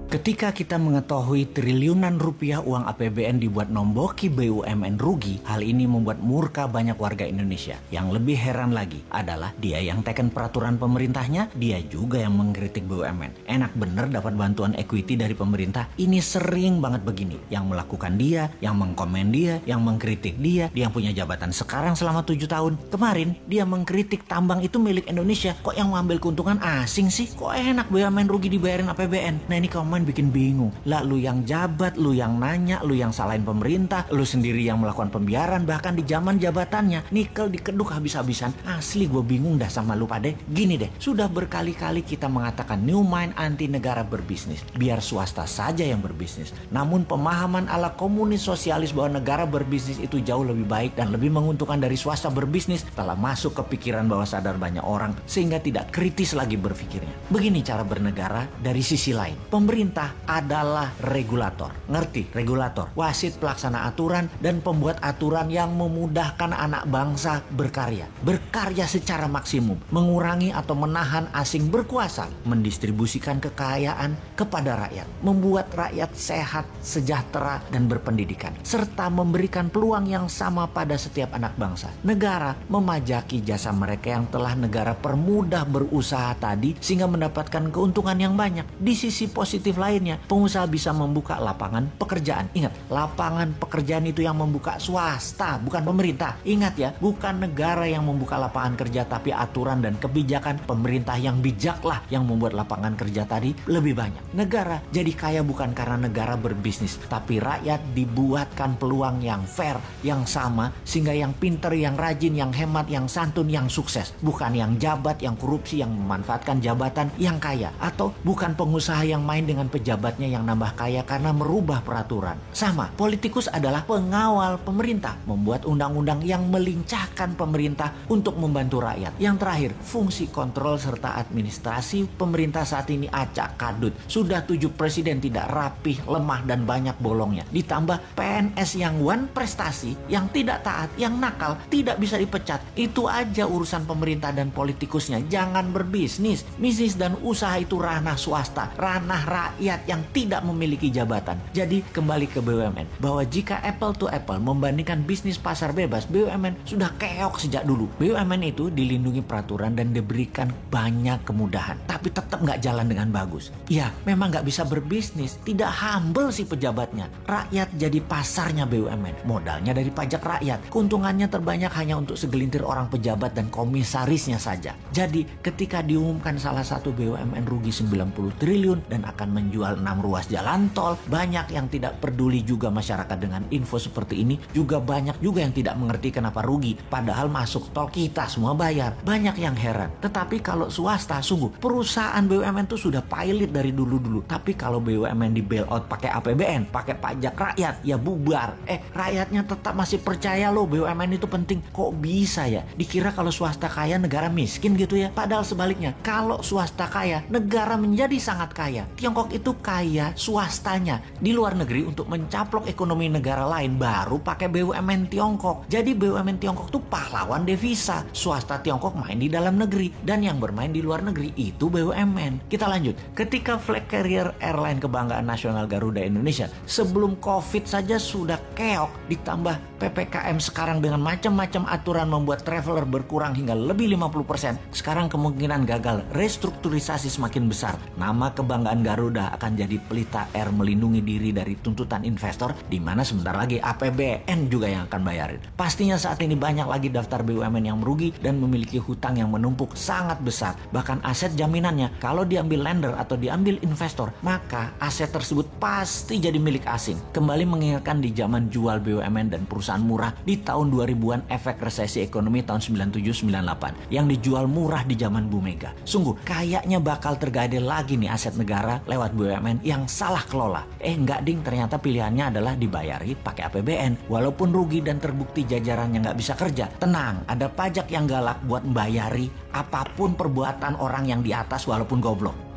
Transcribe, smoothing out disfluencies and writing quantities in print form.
Ketika kita mengetahui triliunan rupiah uang APBN dibuat nomboki BUMN rugi, hal ini membuat murka banyak warga Indonesia. Yang lebih heran lagi adalah dia yang teken peraturan pemerintahnya, dia juga yang mengkritik BUMN. Enak bener dapat bantuan equity dari pemerintah, ini sering banget begini. Yang melakukan dia, yang mengkomen dia, yang mengkritik dia yang punya jabatan sekarang selama 7 tahun. Kemarin dia mengkritik tambang itu milik Indonesia, kok yang mengambil keuntungan asing sih? Kok enak BUMN rugi dibayarin APBN? Nah ini komen bikin bingung. Lah lu yang jabat, lu yang nanya, lu yang salahin pemerintah, lu sendiri yang melakukan pembiaran bahkan di zaman jabatannya. Nikel dikeduk habis-habisan. Asli gue bingung dah sama lu pade. Gini deh, sudah berkali-kali kita mengatakan new mind anti negara berbisnis. Biar swasta saja yang berbisnis. Namun pemahaman ala komunis sosialis bahwa negara berbisnis itu jauh lebih baik dan lebih menguntungkan dari swasta berbisnis telah masuk ke pikiran bawah sadar banyak orang sehingga tidak kritis lagi berpikirnya. Begini cara bernegara dari sisi lain. Pemerintah adalah regulator. Ngerti? Regulator. Wasit pelaksana aturan dan pembuat aturan yang memudahkan anak bangsa berkarya. Berkarya secara maksimum. Mengurangi atau menahan asing berkuasa. Mendistribusikan kekayaan kepada rakyat. Membuat rakyat sehat, sejahtera, dan berpendidikan. Serta memberikan peluang yang sama pada setiap anak bangsa. Negara memajaki jasa mereka yang telah negara permudah berusaha tadi sehingga mendapatkan keuntungan yang banyak. Di sisi positif lainnya, pengusaha bisa membuka lapangan pekerjaan. Ingat, lapangan pekerjaan itu yang membuka swasta, bukan pemerintah. Ingat ya, bukan negara yang membuka lapangan kerja, tapi aturan dan kebijakan pemerintah yang bijaklah yang membuat lapangan kerja tadi lebih banyak. Negara jadi kaya bukan karena negara berbisnis, tapi rakyat dibuatkan peluang yang fair, yang sama, sehingga yang pinter, yang rajin, yang hemat, yang santun, yang sukses. Bukan yang jabat, yang korupsi, yang memanfaatkan jabatan, yang kaya. Atau bukan pengusaha yang main dengan pejabatnya yang nambah kaya karena merubah peraturan. Sama, politikus adalah pengawal pemerintah, membuat undang-undang yang melincahkan pemerintah untuk membantu rakyat. Yang terakhir, fungsi kontrol serta administrasi pemerintah saat ini acak kadut. Sudah 7 presiden tidak rapih, lemah, dan banyak bolongnya. Ditambah PNS yang one prestasi, yang tidak taat, yang nakal, tidak bisa dipecat. Itu aja urusan pemerintah dan politikusnya. Jangan berbisnis. Bisnis dan usaha itu ranah swasta, ranah rakyat yang tidak memiliki jabatan. Jadi kembali ke BUMN, bahwa jika apple to apple membandingkan bisnis pasar bebas, BUMN sudah keok sejak dulu. BUMN itu dilindungi peraturan dan diberikan banyak kemudahan, tapi tetap nggak jalan dengan bagus. Ya, memang nggak bisa berbisnis, tidak humble si pejabatnya. Rakyat jadi pasarnya BUMN, modalnya dari pajak rakyat. Keuntungannya terbanyak hanya untuk segelintir orang pejabat dan komisarisnya saja. Jadi ketika diumumkan salah satu BUMN rugi 90 triliun dan akan menjual 6 ruas jalan tol, banyak yang tidak peduli juga masyarakat dengan info seperti ini. Juga banyak juga yang tidak mengerti kenapa rugi, padahal masuk tol kita semua bayar. Banyak yang heran. Tetapi kalau swasta, sungguh perusahaan BUMN itu sudah pilot dari dulu-dulu. Tapi kalau BUMN di bail out pakai APBN, pakai pajak rakyat, ya bubar. Rakyatnya tetap masih percaya loh BUMN itu penting. Kok bisa ya? Dikira kalau swasta kaya negara miskin gitu ya? Padahal sebaliknya, kalau swasta kaya negara menjadi sangat kaya. Tiongkok itu kaya swastanya di luar negeri untuk mencaplok ekonomi negara lain, baru pakai BUMN Tiongkok. Jadi BUMN Tiongkok tuh pahlawan devisa. Swasta Tiongkok main di dalam negeri dan yang bermain di luar negeri itu BUMN. Kita lanjut. Ketika flag carrier airline kebanggaan nasional Garuda Indonesia sebelum COVID saja sudah keok, ditambah PPKM sekarang dengan macam-macam aturan membuat traveler berkurang hingga lebih 50%. Sekarang kemungkinan gagal restrukturisasi semakin besar. Nama kebanggaan Garuda akan jadi pelita air melindungi diri dari tuntutan investor, di mana sebentar lagi APBN juga yang akan bayarin. Pastinya saat ini banyak lagi daftar BUMN yang merugi dan memiliki hutang yang menumpuk sangat besar. Bahkan aset jaminannya kalau diambil lender atau diambil investor, maka aset tersebut pasti jadi milik asing. Kembali mengingatkan di zaman jual BUMN dan perusahaan murah di tahun 2000-an, efek resesi ekonomi tahun 97-98 yang dijual murah di zaman Bu Mega. Sungguh kayaknya bakal tergadai lagi nih aset negara lewat BUMN yang salah kelola. Enggak ding, ternyata pilihannya adalah dibayari pakai APBN. Walaupun rugi dan terbukti jajarannya nggak bisa kerja, tenang, ada pajak yang galak buat membayari apapun perbuatan orang yang di atas walaupun goblok.